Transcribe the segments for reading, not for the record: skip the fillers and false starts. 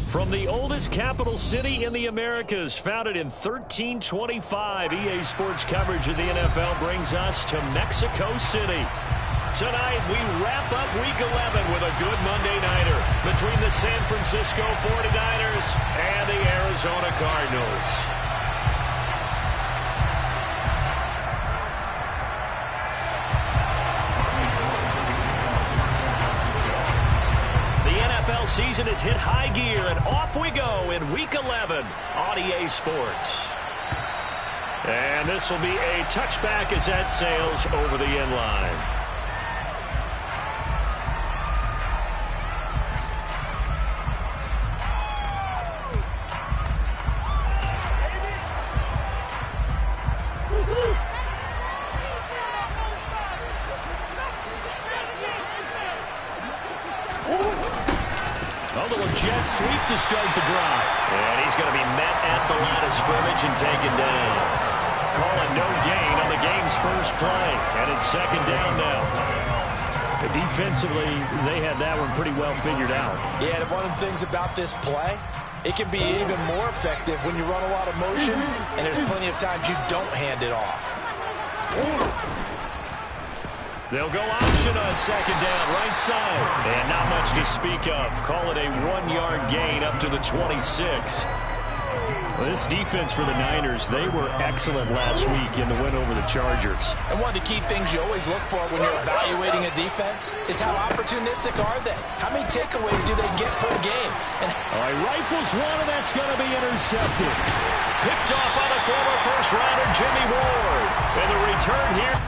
From the oldest capital city in the Americas, founded in 1325, EA Sports coverage of the NFL brings us to Mexico City. Tonight, we wrap up Week 11 with a good Monday nighter between the San Francisco 49ers and the Arizona Cardinals. Season has hit high gear, and off we go in Week 11 on EA Sports. And this will be a touchback as that sails over the end line. Jet sweep to start the drive. And he's going to be met at the line of scrimmage and taken down. Calling no gain on the game's first play. And it's second down now. Defensively, they had that one pretty well figured out. Yeah, and one of the things about this play, it can be even more effective when you run a lot of motion, and there's plenty of times you don't hand it off. They'll go option on second down, right side. And not much to speak of. Call it a 1-yard gain up to the 26. Well, this defense for the Niners, they were excellent last week in the win over the Chargers. And one of the key things you always look for when you're evaluating a defense is how opportunistic are they? How many takeaways do they get per game? And all right, rifles one, and that's going to be intercepted. Picked off by the former first-rounder Jimmy Ward. And the return here.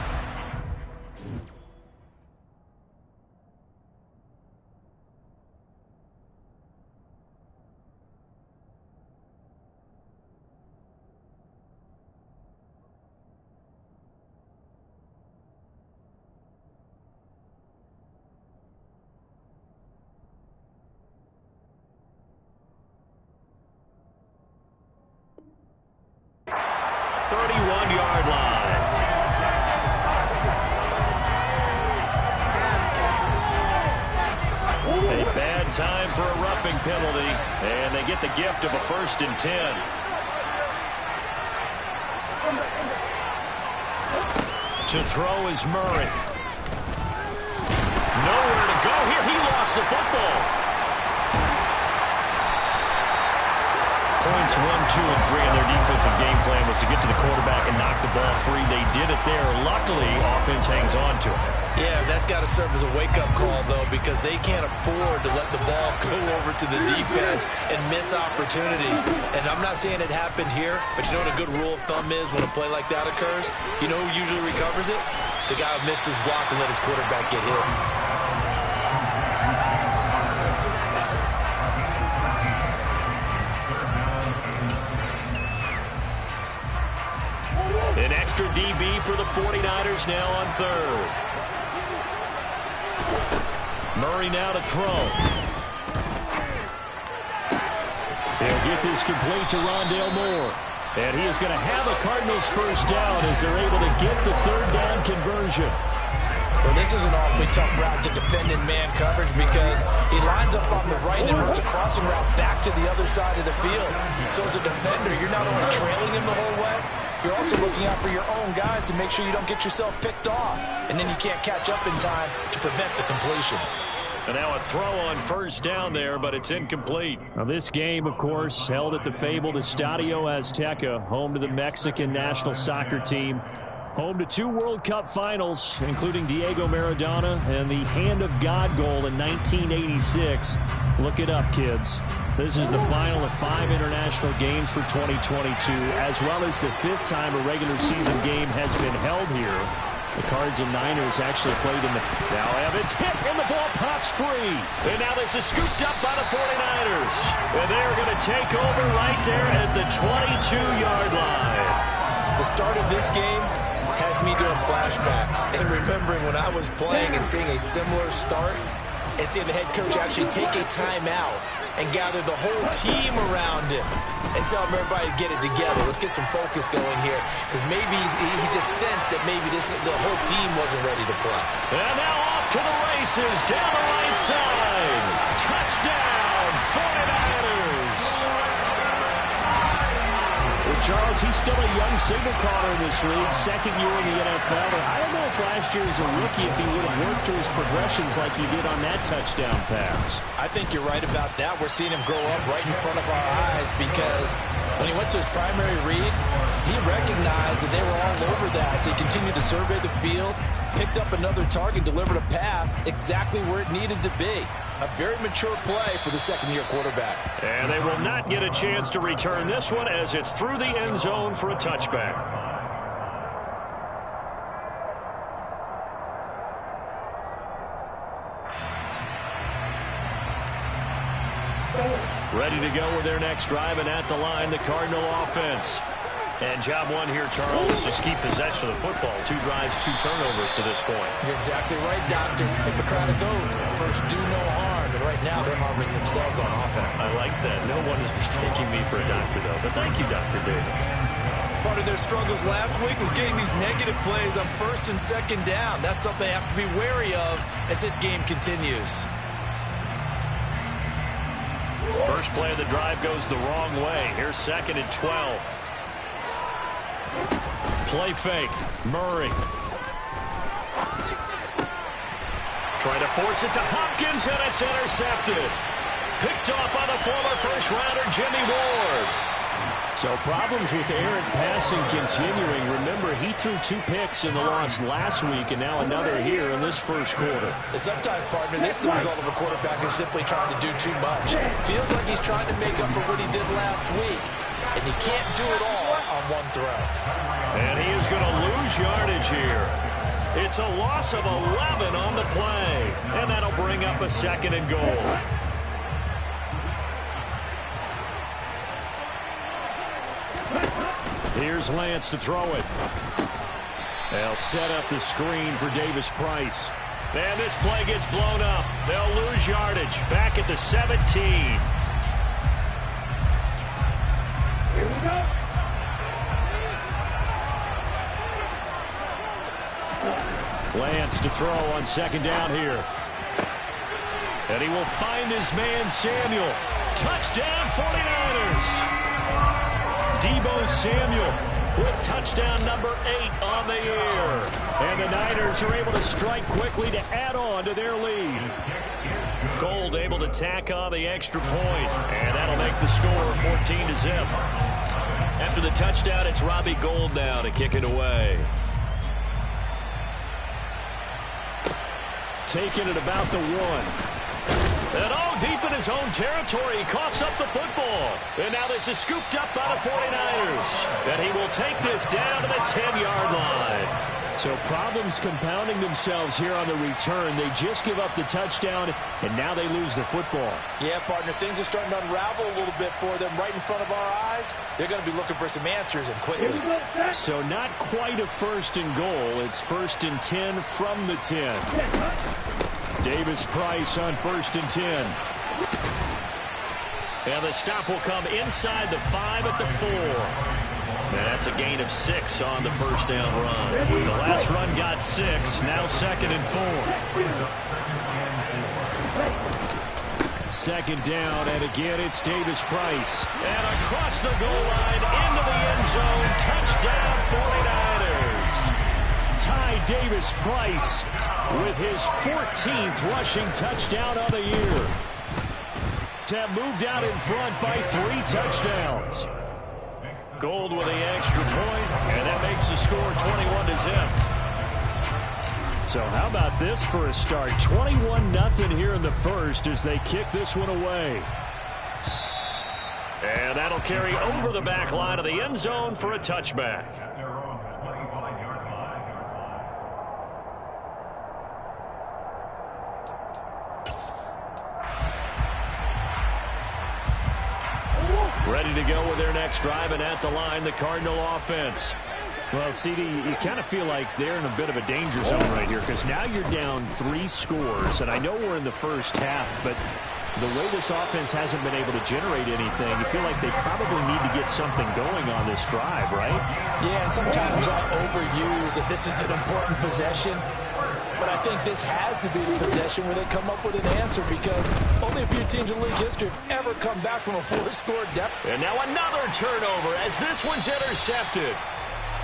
Time for a roughing penalty, and they get the gift of a 1st and 10. To throw is Murray. Nowhere to go here. He lost the football. Points 1, 2, and 3 in their defensive game plan was to get to the quarterback and knock the ball free. They did it there. Luckily, offense hangs on to it. Yeah, that's got to serve as a wake-up call, though, because they can't afford to let the ball go over to the defense and miss opportunities. And I'm not saying it happened here, but you know what a good rule of thumb is when a play like that occurs? You know who usually recovers it? The guy who missed his block and let his quarterback get hit. An extra DB for the 49ers now on 3rd. Murray now to throw. They'll get this complete to Rondale Moore. And he is going to have a Cardinals first down as they're able to get the 3rd down conversion. Well, this is an awfully tough route to defend in man coverage because he lines up on the right and runs a crossing route back to the other side of the field. So as a defender, you're not only trailing him the whole way, you're also looking out for your own guys to make sure you don't get yourself picked off. And then you can't catch up in time to prevent the completion. And now a throw on 1st down there, but it's incomplete. Now this game, of course, held at the fabled Estadio Azteca, home to the Mexican national soccer team. Home to 2 World Cup finals, including Diego Maradona and the Hand of God goal in 1986. Look it up, kids. This is the final of 5 international games for 2022, as well as the 5th time a regular season game has been held here. The Cards and Niners actually played in the... Now Evans hit, and the ball pops free. And now this is scooped up by the 49ers. And they're going to take over right there at the 22-yard line. The start of this game has me doing flashbacks and remembering when I was playing and seeing a similar start and seeing the head coach actually take a timeout and gather the whole team around him and tell him everybody to get it together. Let's get some focus going here because maybe he just sensed that maybe the whole team wasn't ready to play. And now off to the races down the right side. Touchdown, 49ers. Charles, he's still a young signal caller in this league, second year in the NFL. But I don't know if last year as a rookie, if he would have worked through his progressions like he did on that touchdown pass. I think you're right about that. We're seeing him grow up right in front of our eyes because when he went to his primary read, he recognized that they were all over that. So he continued to survey the field, picked up another target, delivered a pass exactly where it needed to be. A very mature play for the second-year quarterback. And they will not get a chance to return this one as it's through the end zone for a touchback. Ready to go with their next drive, and at the line, the Cardinal offense. And job one here, Charles, just keep possession of the football. 2 drives, 2 turnovers to this point. You're exactly right, Doctor. Hippocratic oath. First, do no harm. And right now, they're harming themselves on offense. I like that. No one is mistaking me for a doctor, though. But thank you, Dr. Davis. Part of their struggles last week was getting these negative plays on first and second down. That's something they have to be wary of as this game continues. First play of the drive goes the wrong way. Here's 2nd and 12. Play fake. Murray. Trying to force it to Hopkins, and it's intercepted. Picked off by the former first-rounder, Jimmy Ward. So problems with errant passing continuing. Remember, he threw 2 picks in the loss last week, and now another here in this first quarter. And sometimes, partner, this is the result of a quarterback who's simply trying to do too much. Feels like he's trying to make up for what he did last week. And he can't do it all on one throw. And he is going to lose yardage here. It's a loss of 11 on the play. And that'll bring up a 2nd and goal. Here's Lance to throw it. They'll set up the screen for Davis Price. And this play gets blown up. They'll lose yardage. Back at the 17. Here we go. Lance to throw on 2nd down here. And he will find his man Samuel. Touchdown 49ers. Deebo Samuel with touchdown number 8 on the year. And the Niners are able to strike quickly to add on to their lead. Gold able to tack on the extra point. And that'll make the score 14-0. After the touchdown, it's Robbie Gould now to kick it away. Taking it about the 1. And deep in his own territory, he coughs up the football. And now this is scooped up by the 49ers. And he will take this down to the 10-yard line. So problems compounding themselves here on the return. They just give up the touchdown, and now they lose the football. Yeah, partner, things are starting to unravel a little bit for them right in front of our eyes. They're going to be looking for some answers, and quickly. So not quite a 1st and goal. It's 1st and 10 from the 10. Davis Price on 1st and 10. And the stop will come inside the 5 at the 4. And that's a gain of 6 on the first down run. The last run got 6. Now 2nd and 4. 2nd down, and again it's Davis Price. And across the goal line into the end zone. Touchdown 49ers. Ty Davis Price with his 14th rushing touchdown of the year. To have moved out in front by 3 touchdowns. Gold with the extra point, and that makes the score 21-0. So how about this for a start? 21-0 here in the first as they kick this one away. And that'll carry over the back line of the end zone for a touchback. Ready to go with their next drive, and at the line, the Cardinal offense. Well, CD, you kind of feel like they're in a bit of a danger zone right here because now you're down 3 scores, and I know we're in the first half, but the way this offense hasn't been able to generate anything, you feel like they probably need to get something going on this drive, right? Yeah, and sometimes I overuse that this is an important possession. But I think this has to be the possession where they come up with an answer, because only a few teams in league history have ever come back from a 4-score deficit. And now another turnover as this one's intercepted.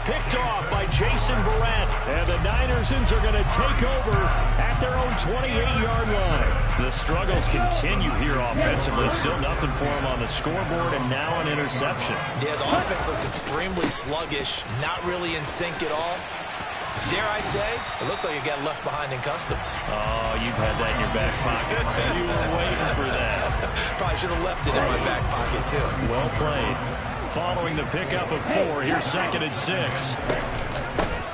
Picked off by Jason Verrett. And the Ninersons are going to take over at their own 28-yard line. The struggles continue here offensively. Still nothing for them on the scoreboard, and now an interception. Yeah, the offense looks extremely sluggish, not really in sync at all. Dare I say, it looks like it got left behind in customs. Oh, you've had that in your back pocket. You were waiting for that. Probably should have left it in my back pocket, too. Well played. Following the pickup of 4, here's 2nd and 6.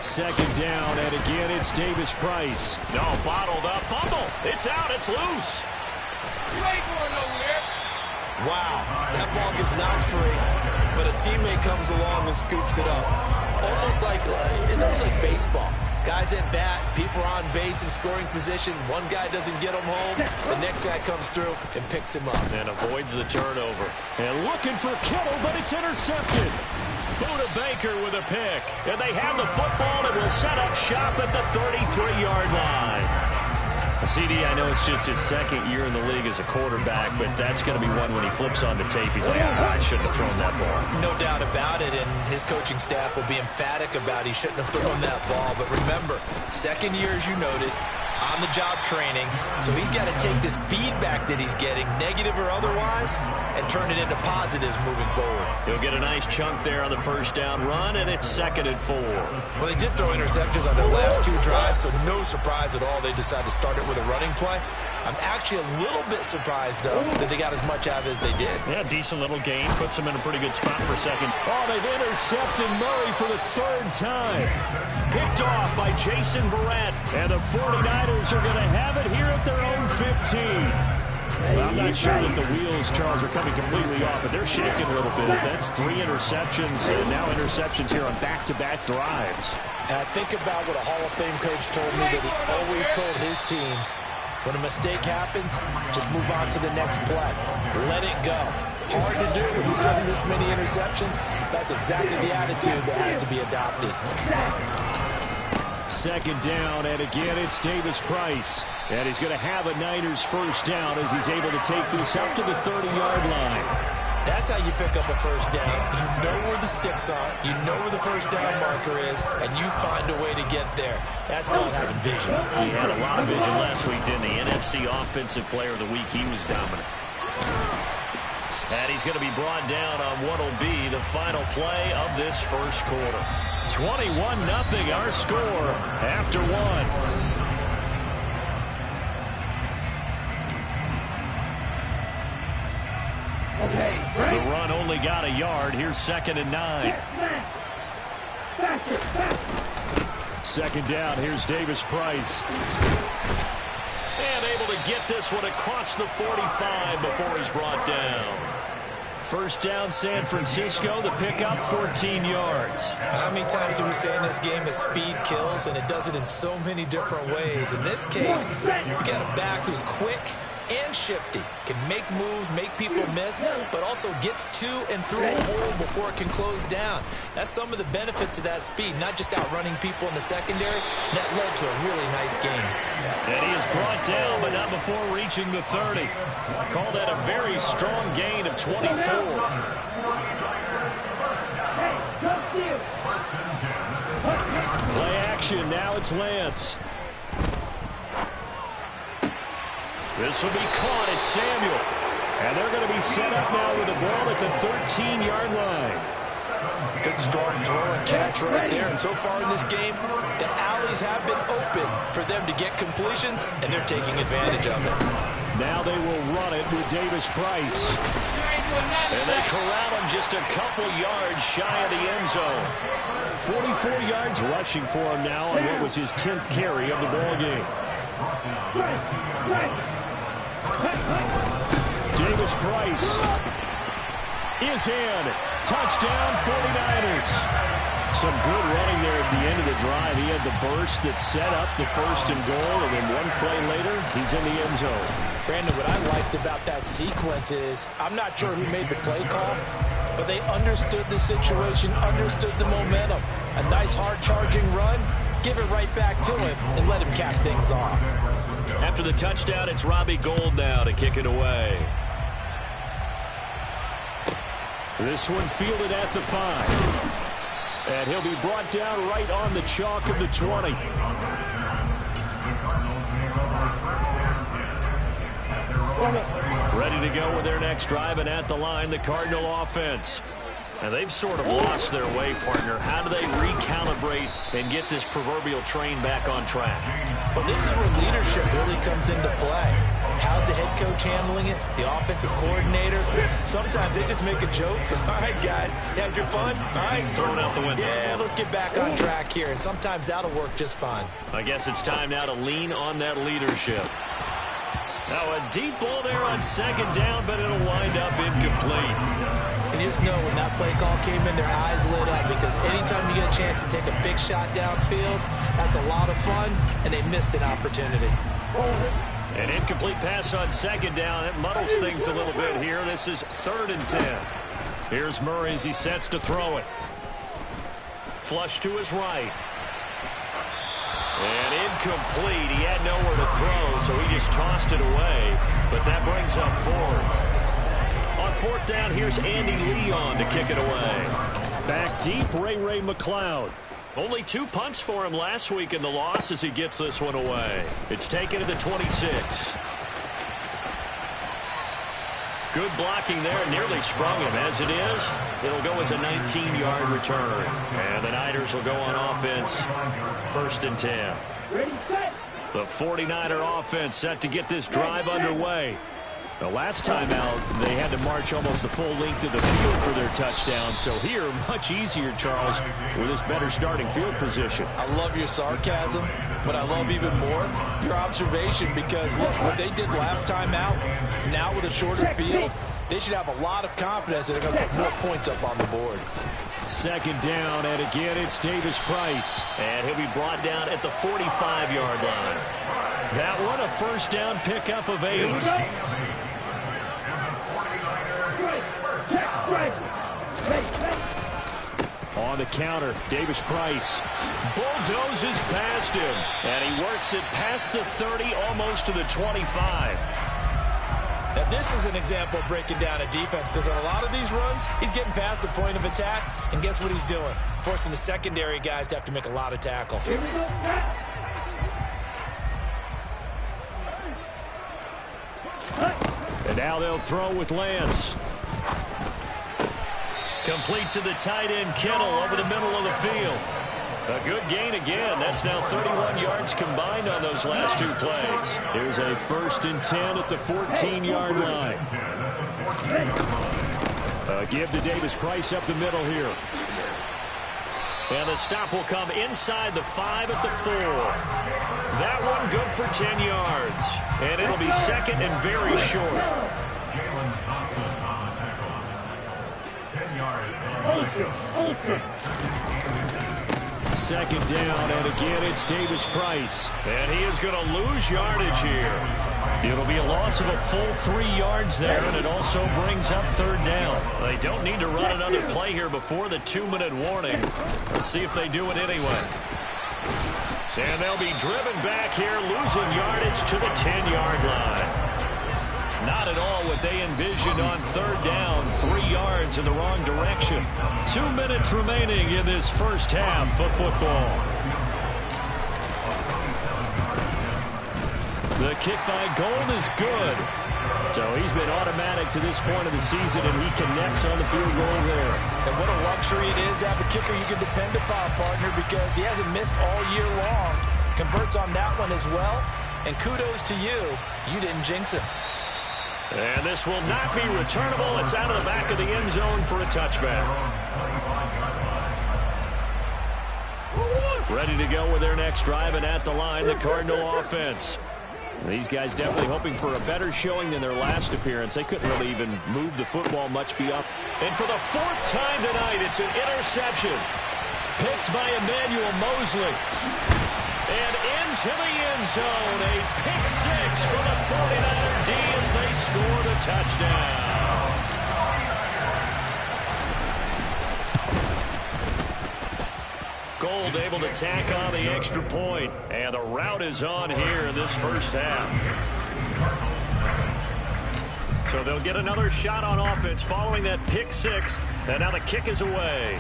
2nd down, and again it's Davis Price. No, bottled up, fumble. It's out, it's loose. Wow, that ball gets knocked free, but a teammate comes along and scoops it up. It's almost like baseball. Guys at bat, people are on base in scoring position. One guy doesn't get him home. The next guy comes through and picks him up. And avoids the turnover. And looking for Kittle, but it's intercepted. Buda Baker with a pick. And they have the football and will set up shop at the 33-yard line. CD, I know it's just his 2nd year in the league as a quarterback, but that's going to be one when he flips on the tape. He's like, I shouldn't have thrown that ball. No doubt about it, and his coaching staff will be emphatic about he shouldn't have thrown that ball. But remember, 2nd year, as you noted, on-the-job training, so he's got to take this feedback that he's getting, negative or otherwise, and turn it into positives moving forward. He'll get a nice chunk there on the 1st down run, and it's 2nd and 4. Well, they did throw interceptions on their last 2 drives, so no surprise at all they decided to start it with a running play. I'm actually a little bit surprised, though, that they got as much out of it as they did. Yeah, decent little gain. Puts them in a pretty good spot for 2nd. Oh, they've intercepted Murray for the 3rd time. Picked off by Jason Verrett. And the 49ers are going to have it here at their own 15. Well, I'm not sure that the wheels, Charles, are coming completely off, but they're shaking a little bit. That's 3 interceptions, and now interceptions here on back-to-back drives. And I think about what a Hall of Fame coach told me that he always told his teams, when a mistake happens, just move on to the next play. Let it go. Hard to do when you're throwing this many interceptions. That's exactly the attitude that has to be adopted. 2nd down, and again it's Davis Price. And he's going to have a Niners 1st down as he's able to take this up to the 30-yard line. That's how you pick up a 1st down. You know where the sticks are, you know where the 1st down marker is, and you find a way to get there. That's called having vision. He had a lot of vision last week, didn't he? NFC Offensive Player of the Week, he was dominant. And he's going to be brought down on what will be the final play of this 1st quarter. 21-0 our score after 1. The run only got a yard. Here's 2nd and 9. 2nd down. Here's Davis Price. And able to get this one across the 45 before he's brought down. 1st down, San Francisco. The pickup, 14 yards. How many times do we say in this game that speed kills, and it does it in so many different ways? In this case, you got a back who's quick and shifty, can make moves, make people miss, but also gets to and through a hole before it can close down. That's some of the benefits of that speed, not just outrunning people in the secondary. That led to a really nice game. And he is brought down, but not before reaching the 30. Call that a very strong gain of 24. Play action, now it's Lance. This will be caught at Samuel. And they're going to be set up now with the ball at the 13-yard line. Good start, throw and catch right there. And so far in this game, the alleys have been open for them to get completions, and they're taking advantage of it. Now they will run it with Davis Price. And they corral him just a couple yards shy of the end zone. 44 yards rushing for him now on what was his 10th carry of the ball game. Davis Price is in. Touchdown, 49ers. Some good running there at the end of the drive. He had the burst that set up the 1st and goal, and then one play later, he's in the end zone. Brandon, what I liked about that sequence is, I'm not sure who made the play call, but they understood the situation, understood the momentum. A nice hard-charging run, give it right back to him and let him cap things off. After the touchdown, it's Robbie Gould now to kick it away. This one fielded at the 5. And he'll be brought down right on the chalk of the 20. Ready to go with their next drive, and at the line, the Cardinal offense. And they've sort of lost their way, partner. How do they recalibrate and get this proverbial train back on track? Well, this is where leadership really comes into play. How's the head coach handling it? The offensive coordinator? Sometimes they just make a joke. All right, guys, you had your fun? All right. Throw it out the window. Yeah, let's get back on track here. And sometimes that'll work just fine. I guess it's time now to lean on that leadership. Now a deep ball there on second down, but it'll wind up incomplete. And you just know when that play call came in, their eyes lit up, because anytime you get a chance to take a big shot downfield, that's a lot of fun, and they missed an opportunity. An incomplete pass on second down. That muddles things a little bit here. This is 3rd and 10. Here's Murray as he sets to throw it. Flush to his right. And incomplete. He had nowhere to throw, so he just tossed it away. But that brings up 4th. On 4th down, here's Andy Leon to kick it away. Back deep, Ray McLeod. Only 2 punts for him last week in the loss as he gets this one away. It's taken to the 26. Good blocking there, nearly sprung him. As it is, it'll go as a 19-yard return. And the Niners will go on offense, 1st and 10. The 49er offense set to get this drive underway. The last time out, they had to march almost the full length of the field for their touchdown. So here, much easier, Charles, with this better starting field position. I love your sarcasm, but I love even more your observation, because, look, what they did last time out, now with a shorter field, they should have a lot of confidence that they're going to put more points up on the board. 2nd down, and again, it's Davis Price. And he'll be brought down at the 45-yard line. That one, a 1st down pickup of 8. On the counter, Davis Price bulldozes past him, and he works it past the 30, almost to the 25. Now, this is an example of breaking down a defense, because on a lot of these runs, he's getting past the point of attack, and guess what he's doing? Forcing the secondary guys to have to make a lot of tackles. And now they'll throw with Lance. Complete to the tight end, Kittle, over the middle of the field. A good gain again. That's now 31 yards combined on those last 2 plays. Here's a 1st and 10 at the 14-yard line. Give to Davis Price up the middle here. And the stop will come inside the 5 at the 4. That one good for 10 yards. And it'll be 2nd and very short. Second down, and again it's Davis Price. And he is going to lose yardage here. It'll be a loss of a full 3 yards there, and it also brings up 3rd down. They don't need to run another play here before the 2-minute warning. Let's see if they do it anyway. And they'll be driven back here, losing yardage to the 10-yard line. Not at all what they envisioned on 3rd down. 3 yards in the wrong direction. 2 minutes remaining in this first half of football. The kick by Gould is good. So he's been automatic to this point of the season, and he connects on the field goal there. And what a luxury it is to have a kicker you can depend upon, partner, because he hasn't missed all year long. Converts on that one as well. And kudos to you. You didn't jinx him. And this will not be returnable. It's out of the back of the end zone for a touchback. Ready to go with their next drive, and at the line, the Cardinal offense. These guys definitely hoping for a better showing than their last appearance. They couldn't really even move the football much beyond. And for the 4th time tonight, it's an interception. Picked by Emmanuel Mosley. And into the end zone, a pick 6 for the 49er D as they score the touchdown. Gold able to tack on the extra point. And the rout is on here in this first half. So they'll get another shot on offense following that pick six. And now the kick is away.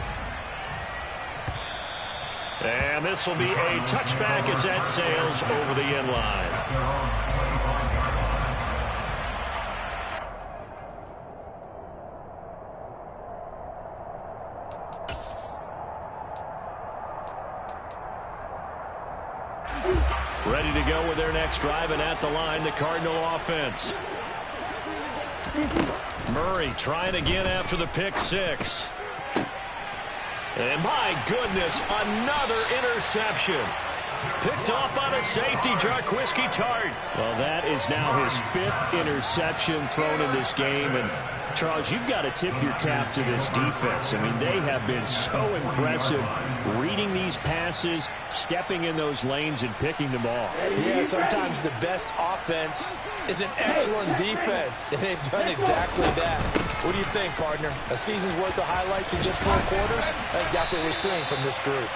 And this will be a touchback as that sails over the end line. Ready to go with their next drive, and at the line, the Cardinal offense. Murray trying again after the pick six. And my goodness, another interception. Picked off by the safety, Jarquiski Tart. Well, that is now his 5th interception thrown in this game. And Charles, you've got to tip your cap to this defense. I mean, they have been so impressive reading these passes, stepping in those lanes, and picking them off. Yeah, sometimes the best offense is an excellent defense, and they've done exactly that. What do you think, partner? A season's worth of highlights in just 4 quarters? I think that's what we're seeing from this group.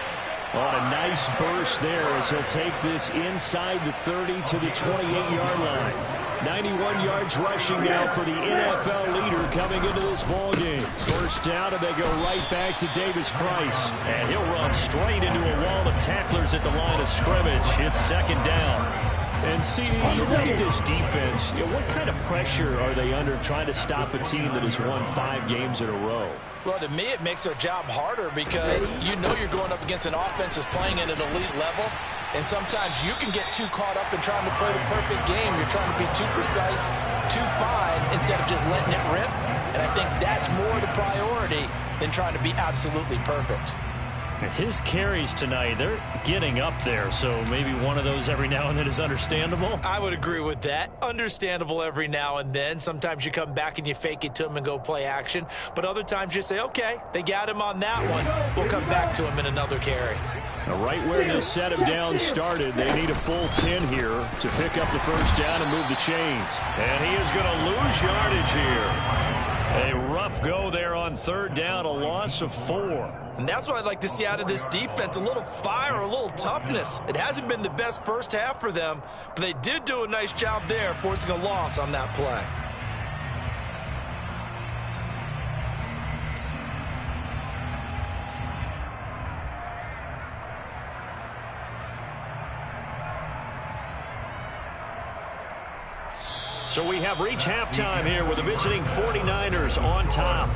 On a nice burst there as he'll take this inside the 30 to the 28-yard line. 91 yards rushing now for the NFL leader coming into this ballgame. First down, and they go right back to Davis Price. And he'll run straight into a wall of tacklers at the line of scrimmage. It's second down. And CD, you look at this defense, what kind of pressure are they under trying to stop a team that has won 5 games in a row? Well, to me, it makes their job harder because you know you're going up against an offense that's playing at an elite level. And sometimes you can get too caught up in trying to play the perfect game. You're trying to be too precise, too fine, instead of just letting it rip. And I think that's more the priority than trying to be absolutely perfect. His carries tonight, they're getting up there, so maybe one of those every now and then is understandable. I would agree with that. Understandable every now and then. Sometimes you come back and you fake it to him and go play action. But other times you say, okay, they got him on that one. We'll come back to him in another carry. Now, right where this set him down started, they need a full 10 here to pick up the first down and move the chains. And he is going to lose yardage here. A rough go there on third down, a loss of 4. And that's what I'd like to see out of this defense, a little fire, a little toughness. It hasn't been the best first half for them, but they did do a nice job there forcing a loss on that play. So we have reached halftime here with the visiting 49ers on top.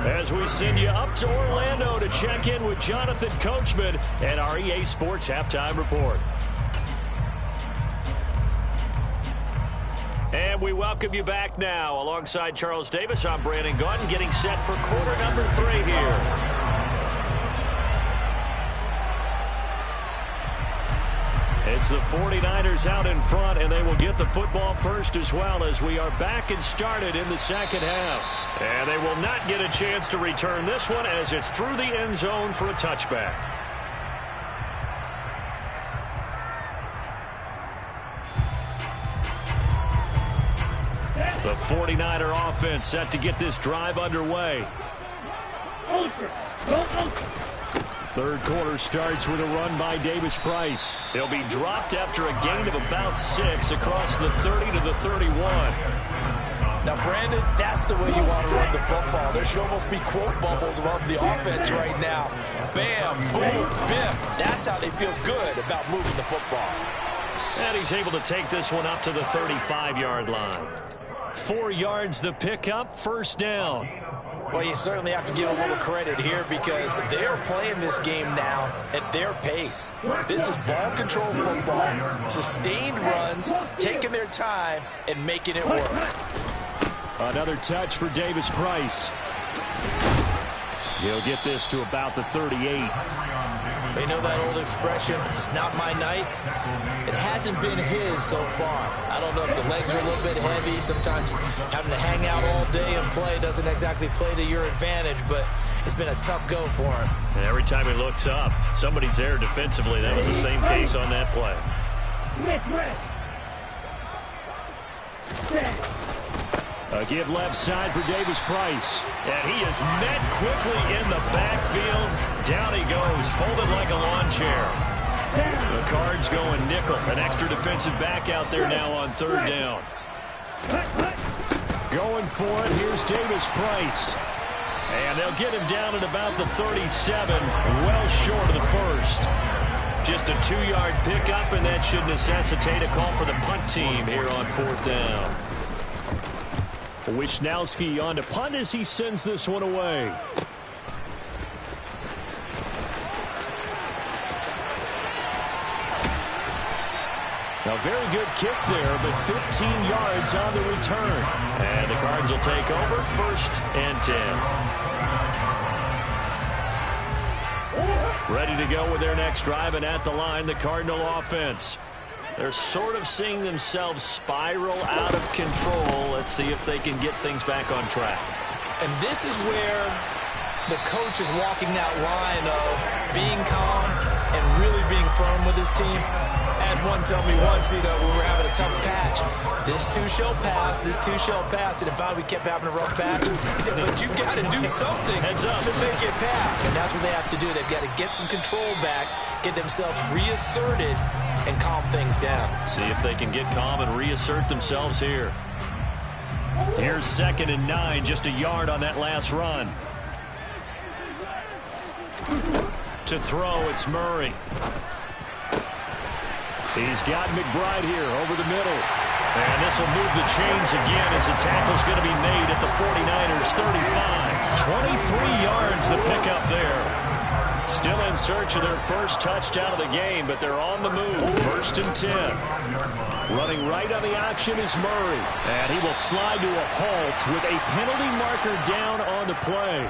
As we send you up to Orlando to check in with Jonathan Coachman and our EA Sports Halftime Report. And we welcome you back now. Alongside Charles Davis, I'm Brandon Gaudin, getting set for quarter number 3 here. It's the 49ers out in front, and they will get the football first as well as we are back and started in the second half. And they will not get a chance to return this one as it's through the end zone for a touchback. The 49er offense set to get this drive underway. Third quarter starts with a run by Davis Price. He'll be dropped after a gain of about 6 across the 30 to the 31. Now, Brandon, that's the way you want to run the football. There should almost be quote bubbles above the offense right now. Bam, boom, biff. That's how they feel good about moving the football. And he's able to take this one up to the 35-yard line. 4 yards the pickup, first down. Well, you certainly have to give a little credit here because they are playing this game now at their pace. This is ball control football, sustained runs, taking their time, and making it work. Another touch for Davis Price. He'll get this to about the 38. They know that old expression, it's not my night. It hasn't been his so far. I don't know if the legs are a little bit heavy. Sometimes having to hang out all day and play doesn't exactly play to your advantage, but it's been a tough go for him. And every time he looks up, somebody's there defensively. That was the same case on that play. A give left side for Davis Price. And he is met quickly in the backfield. Down he goes, folded like a lawn chair. The Cards going nickel. An extra defensive back out there now on third down. Going for it. Here's Davis Price. And they'll get him down at about the 37, well short of the first. Just a 2-yard pickup, and that should necessitate a call for the punt team here on fourth down. Wisnowski on to punt as he sends this one away. A very good kick there, but 15 yards on the return. And the Cards will take over, 1st and 10. Ready to go with their next drive, and at the line, the Cardinal offense. They're sort of seeing themselves spiral out of control. Let's see if they can get things back on track. And this is where the coach is walking that line of being calm and really being firm with his team. I had one tell me once, we were having a tough patch. This too shall pass, this too shall pass. And finally we kept having a rough patch. He said, but you've got to do something to make it pass. And that's what they have to do. They've got to get some control back, get themselves reasserted, and calm things down. See if they can get calm and reassert themselves here. Here's 2nd and 9, just a yard on that last run. To throw, it's Murray. He's got McBride here over the middle. And this will move the chains again as the tackle's going to be made at the 49ers 35. 23 yards the pickup there. Still in search of their first touchdown of the game, but they're on the move. 1st and 10. Running right on the option is Murray. And he will slide to a halt with a penalty marker down on the play.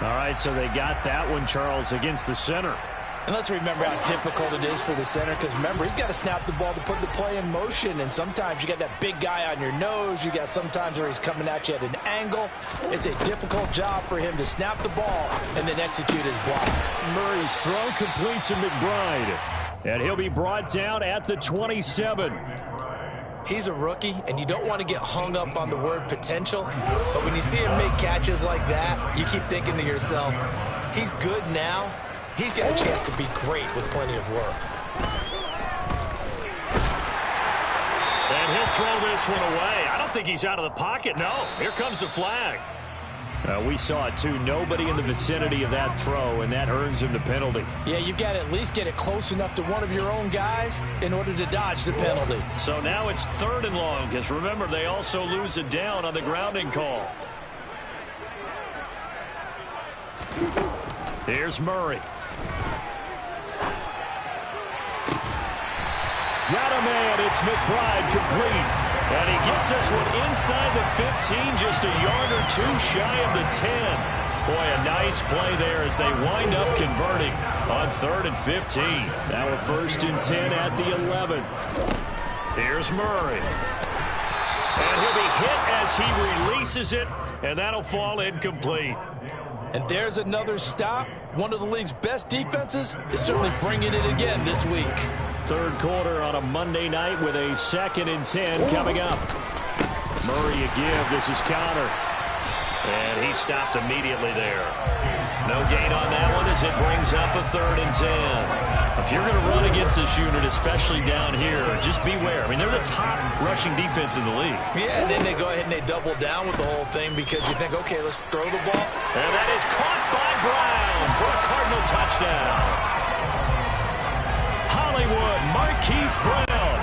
All right, so they got that one, Charles, against the center. And let's remember how difficult it is for the center, because remember, he's got to snap the ball to put the play in motion, and sometimes you got that big guy on your nose. You got sometimes where he's coming at you at an angle. It's a difficult job for him to snap the ball and then execute his block. Murray's throw complete to McBride, and he'll be brought down at the 27. He's a rookie, and you don't want to get hung up on the word potential, but when you see him make catches like that, you keep thinking to yourself, he's good now. He's got a chance to be great with plenty of work. And he'll throw this one away. I don't think he's out of the pocket. No, here comes the flag. We saw it too. Nobody in the vicinity of that throw, and that earns him the penalty. Yeah, you've got to at least get it close enough to one of your own guys in order to dodge the penalty. So now it's 3rd and long, because remember, they also lose it down on the grounding call. Here's Murray. Got a man. It's McBride complete. And he gets this one inside the 15, just a yard or two shy of the 10. Boy, a nice play there as they wind up converting on 3rd and 15. Now a 1st and 10 at the 11. Here's Murray. And he'll be hit as he releases it, and that'll fall incomplete. And there's another stop. One of the league's best defenses is certainly bringing it again this week. 3rd quarter on a Monday night with a 2nd and 10 coming up. Murray a give. This is counter. And he stopped immediately there. No gain on that one as it brings up a 3rd and 10. If you're going to run against this unit, especially down here, just beware. I mean, they're the top rushing defense in the league. Yeah, and then they go ahead and they double down with the whole thing because you think, okay, let's throw the ball. And that is caught by Brown for a Cardinal touchdown. Hollywood, Marquise Brown,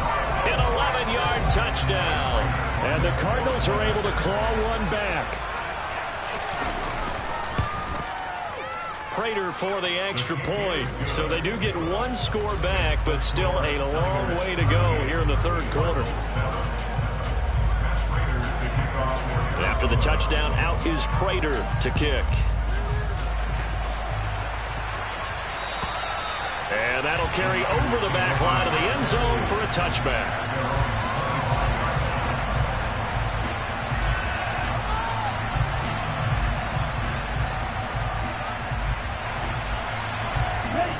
an 11-yard touchdown. And the Cardinals are able to claw one back. Prater for the extra point. So they do get one score back, but still a long way to go here in the 3rd quarter. After the touchdown, out is Prater to kick. And that'll carry over the back line of the end zone for a touchback.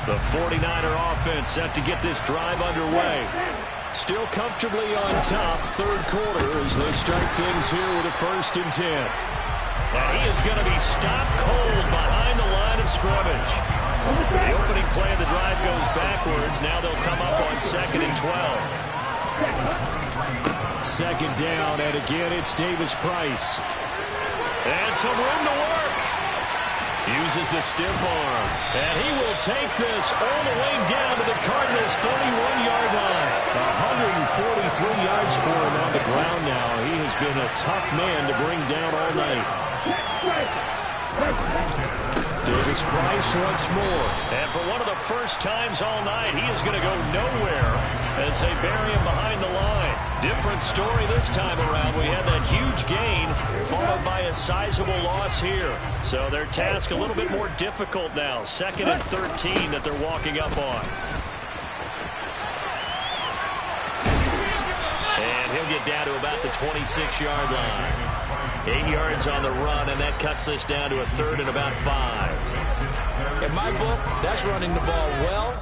The 49er offense set to get this drive underway. Still comfortably on top, 3rd quarter as they start things here with a 1st and 10. And he is going to be stopped cold behind the line of scrimmage. The opening play of the drive goes backwards. Now they'll come up on 2nd and 12. 2nd down, and again it's Davis-Price. And some room to work. Uses the stiff arm. And he will take this all the way down to the Cardinals' 31-yard line. 143 yards for him on the ground now. He has been a tough man to bring down all night. Davis-Price once more. And for one of the first times all night, he is going to go nowhere as they bury him behind the line. Different story this time around. We had that huge gain followed by a sizable loss here. So their task a little bit more difficult now. 2nd and 13 that they're walking up on. And he'll get down to about the 26-yard line. 8 yards on the run, and that cuts this down to a 3rd and about 5. In my book, that's running the ball well,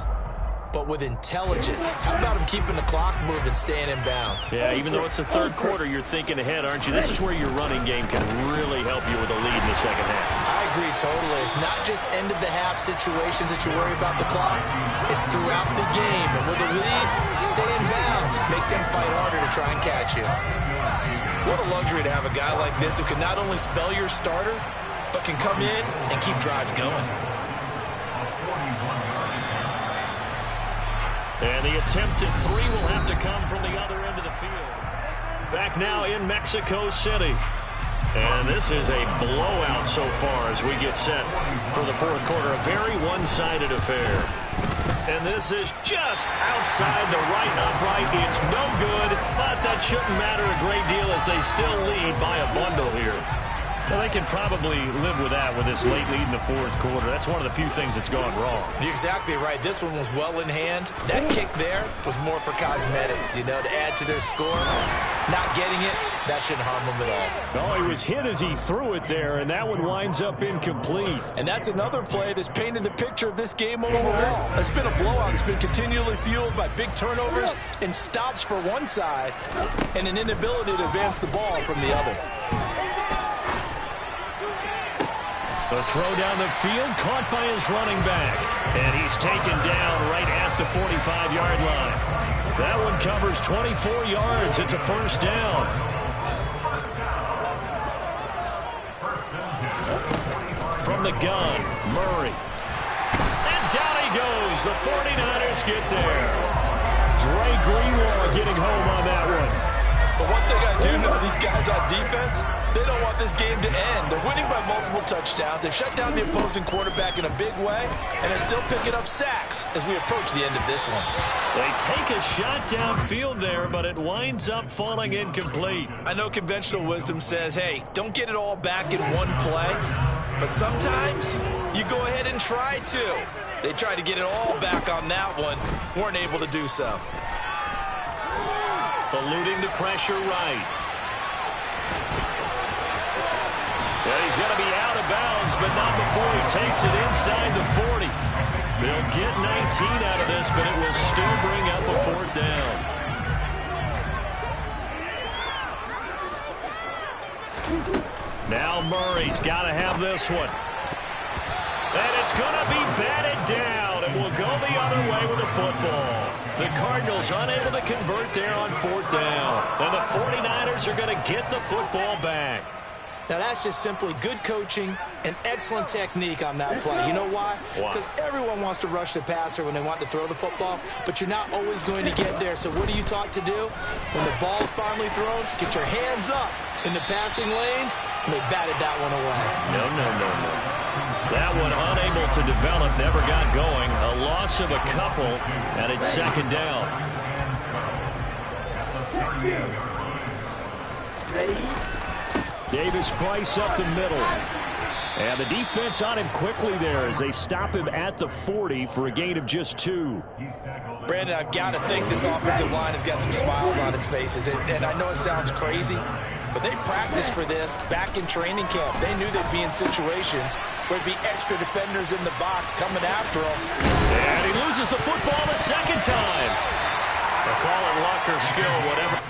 but with intelligence. How about him keeping the clock moving, staying in bounds? Yeah, even though it's the 3rd quarter, you're thinking ahead, aren't you? This is where your running game can really help you with a lead in the 2nd half. I agree totally. It's not just end-of-the-half situations that you worry about the clock. It's throughout the game. And with a lead, stay in bounds. Make them fight harder to try and catch you. What a luxury to have a guy like this who can not only spell your starter, but can come in and keep drives going. And the attempted 3 will have to come from the other end of the field. Back now in Mexico City. And this is a blowout so far as we get set for the 4th quarter. A very one-sided affair. And this is just outside the right upright. It's no good, but that shouldn't matter a great deal as they still lead by a bundle here. Well, they can probably live with that with this late lead in the 4th quarter. That's one of the few things that's gone wrong. You're exactly right. This one was well in hand. That kick there was more for cosmetics, you know, to add to their score. Not getting it, that shouldn't harm them at all. Oh, he was hit as he threw it there, and that one winds up incomplete. And that's another play that's painted the picture of this game overall. It's been a blowout. It's been continually fueled by big turnovers and stops for one side and an inability to advance the ball from the other. The throw down the field, caught by his running back. And he's taken down right at the 45-yard line. That one covers 24 yards. It's a 1st down. From the gun, Murray. And down he goes. The 49ers get there. Dre Greenlaw getting home on that one. But one thing I do know, these guys on defense, they don't want this game to end. They're winning by multiple touchdowns. They've shut down the opposing quarterback in a big way, and they're still picking up sacks as we approach the end of this one. They take a shot downfield there, but it winds up falling incomplete. I know conventional wisdom says, hey, don't get it all back in one play. But sometimes you go ahead and try to. They tried to get it all back on that one. Weren't able to do so. Eluding the pressure right. Well, he's going to be out of bounds, but not before he takes it inside the 40. They'll get 19 out of this, but it will still bring up a 4th down. Now Murray's got to have this one. And it's going to be batted down, and will go the other way with the football. The Cardinals unable to convert there on 4th down. And the 49ers are going to get the football back. Now, that's just simply good coaching and excellent technique on that play. You know why? Because everyone wants to rush the passer when they want to throw the football, but you're not always going to get there. So what are you taught to do? When the ball's finally thrown, get your hands up in the passing lanes, and they batted that one away. No. That one unable to develop, never got going. A loss of a couple, and it's 2nd down. Davis-Price up the middle. And the defense on him quickly there as they stop him at the 40 for a gain of just 2. Brandon, I've got to think this offensive line has got some smiles on its faces. And I know it sounds crazy, but they practiced for this back in training camp. They knew they'd be in situations where there'd be extra defenders in the box coming after him. And he loses the football the 2nd time. They'll call it luck or skill, whatever.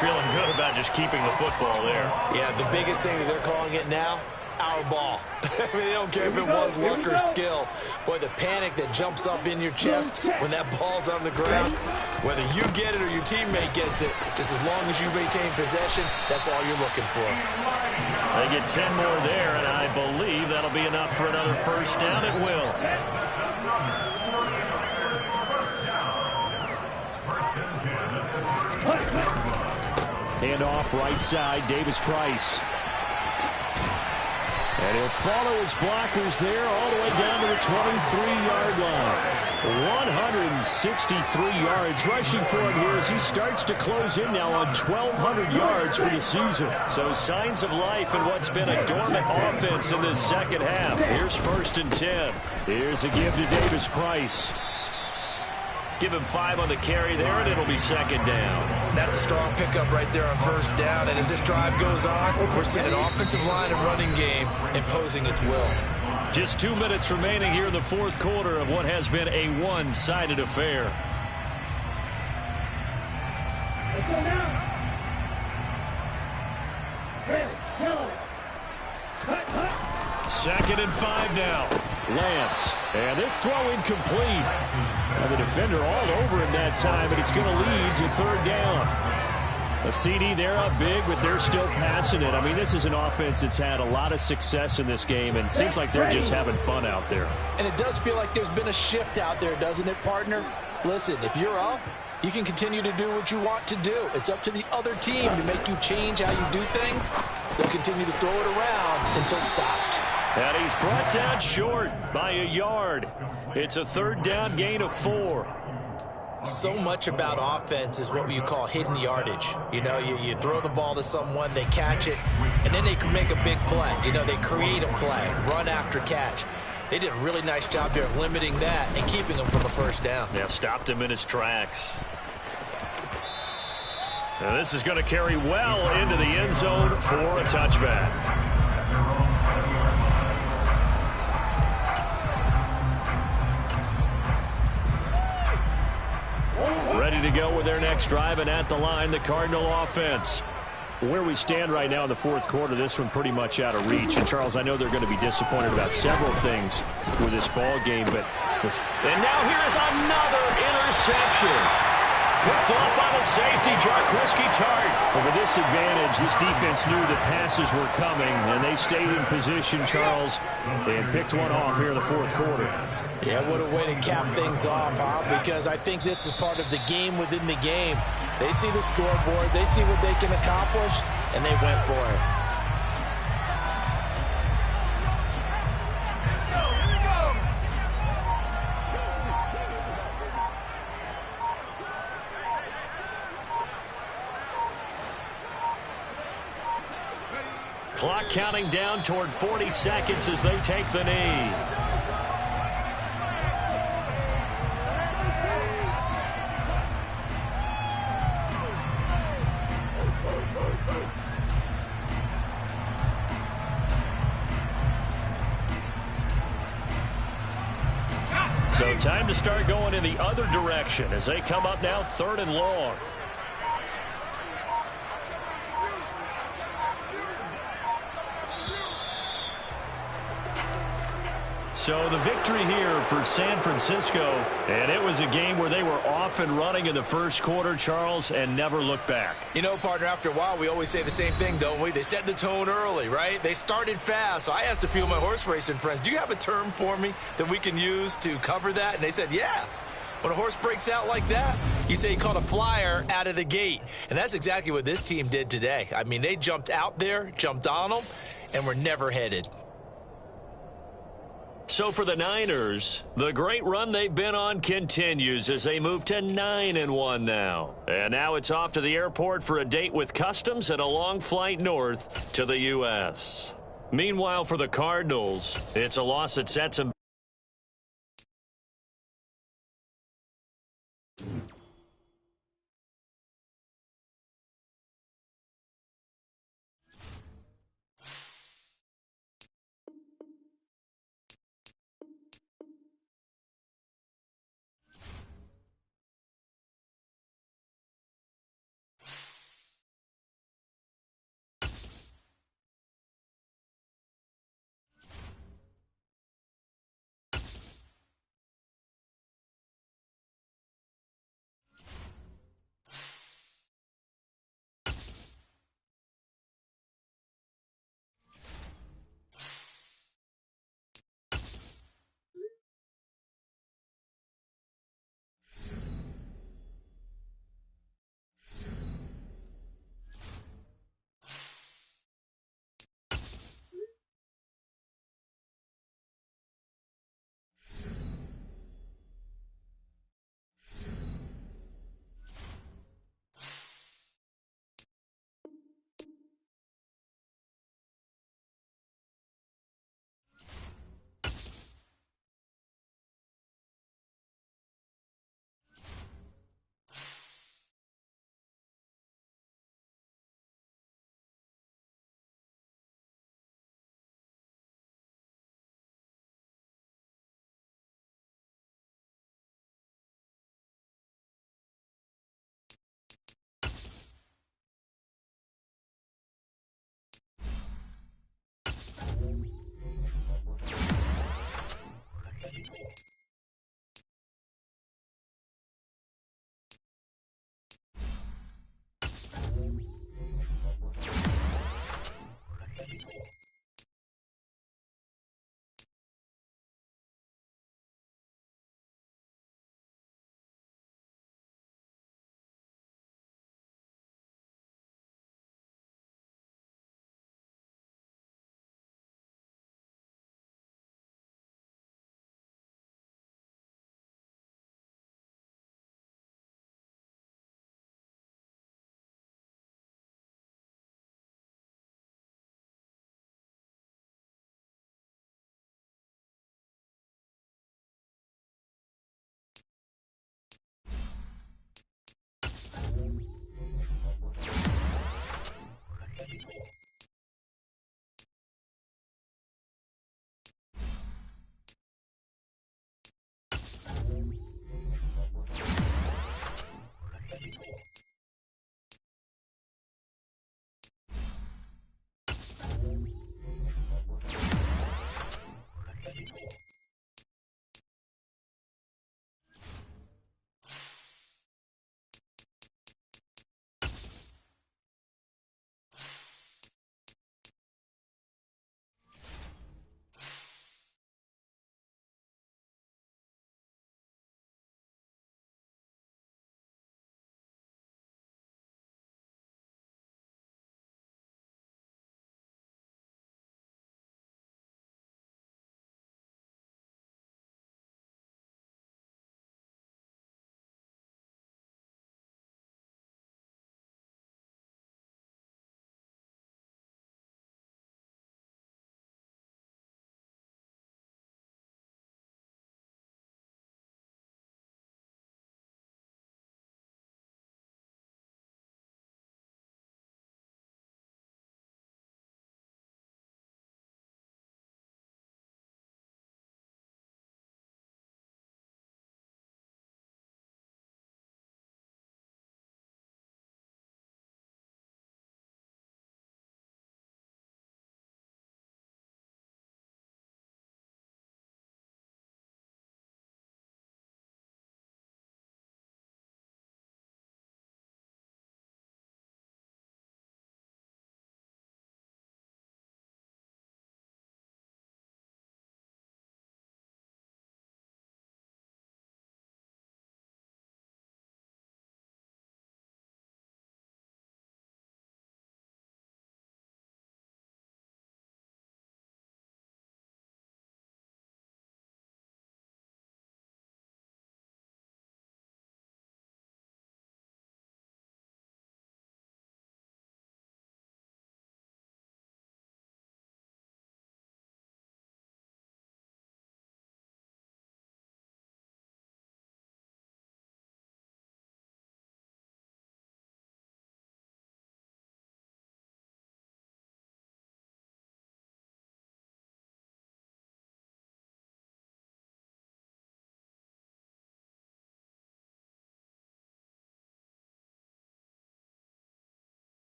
feeling good about just keeping the football there. Yeah, the biggest thing that they're calling it now, our ball. I mean, they don't care if it was luck or skill. Boy, the panic that jumps up in your chest when that ball's on the ground, whether you get it or your teammate gets it, just as long as you maintain possession, that's all you're looking for. They get 10 more there, and I believe that'll be enough for another first down. It will. Hand off right side, Davis-Price. And he'll follow his blockers there all the way down to the 23-yard line. 163 yards rushing for him here as he starts to close in now on 1,200 yards for the season. So signs of life in what's been a dormant offense in this second half. Here's 1st and 10. Here's a give to Davis-Price. Give him 5 on the carry there, and it'll be 2nd down. That's a strong pickup right there on 1st down. And as this drive goes on, we're seeing an offensive line and running game imposing its will. Just 2 minutes remaining here in the 4th quarter of what has been a one-sided affair. Second and 5 now. Lance. And this throw incomplete. And the defender all over him that time, and it's going to lead to 3rd down. A CD, they're up big, but they're still passing it. I mean, this is an offense that's had a lot of success in this game, and it seems like they're just having fun out there. And it does feel like there's been a shift out there, doesn't it, partner? Listen, if you're up, you can continue to do what you want to do. It's up to the other team to make you change how you do things. They'll continue to throw it around until stopped. And he's brought down short by a yard. It's a 3rd down gain of 4. So much about offense is what you call hidden yardage. You know, you throw the ball to someone, they catch it, and then they can make a big play. You know, they create a play, run after catch. They did a really nice job there of limiting that and keeping him from a 1st down. Yeah, stopped him in his tracks. Now this is going to carry well into the end zone for a touchback. Ready to go with their next drive, and at the line, the Cardinal offense. Where we stand right now in the 4th quarter, this one pretty much out of reach. And, Charles, I know they're going to be disappointed about several things with this ball game, but and now here's another interception. Picked off by the safety, Jarquiski Tart. But with this advantage, this defense knew that passes were coming, and they stayed in position, Charles, and picked one off here in the 4th quarter. Yeah, what a way to cap things off, huh? Because I think this is part of the game within the game. They see the scoreboard, they see what they can accomplish, and they went for it. Clock counting down toward 40 seconds as they take the knee. So time to start going in the other direction as they come up now 3rd and long. So the victory here for San Francisco, and it was a game where they were off and running in the 1st quarter, Charles, and never looked back. You know, partner, after a while, we always say the same thing, don't we? They set the tone early, right? They started fast. So I asked a few of my horse racing friends, do you have a term for me that we can use to cover that? And they said, yeah. When a horse breaks out like that, you say he caught a flyer out of the gate. And that's exactly what this team did today. I mean, they jumped out there, jumped on them, and were never headed. So for the Niners, the great run they've been on continues as they move to 9-1 now. And now it's off to the airport for a date with Customs and a long flight north to the U.S. Meanwhile, for the Cardinals, it's a loss that sets them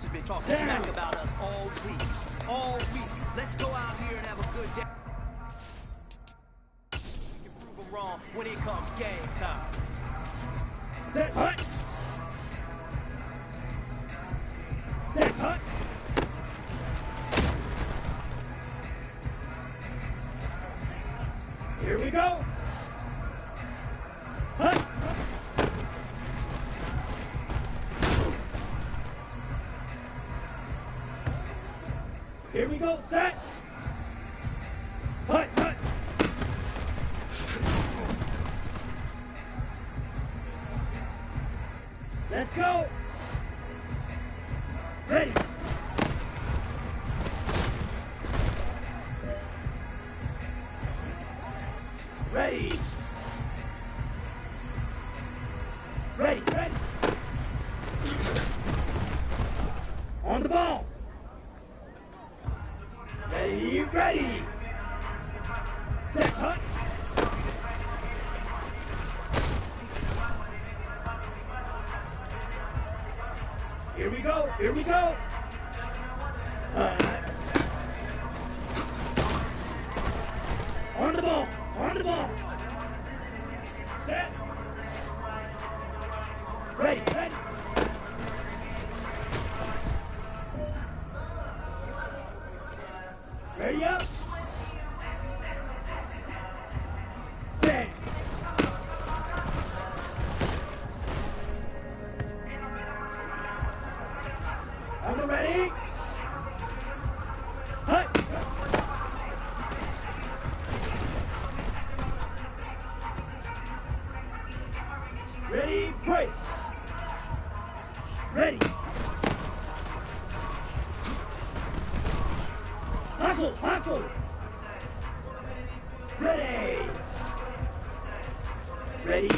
kids have been talking smack about us all week. All week. Let's go out here and have a good day. We can prove them wrong when it comes game time. Set, hut. Set, hut. Here we go. Hut. Here we go, set. Hut, hut. Let's go. Ready. Ready. Ready, ready. On the ball. Ready, ready. Set, hut. Here we go, here we go. On the ball, on the ball. Set. Ready, ready. Ready up. Set. On the ready. Hut. Ready, break. Ready. Hustle, hustle. Ready. Ready.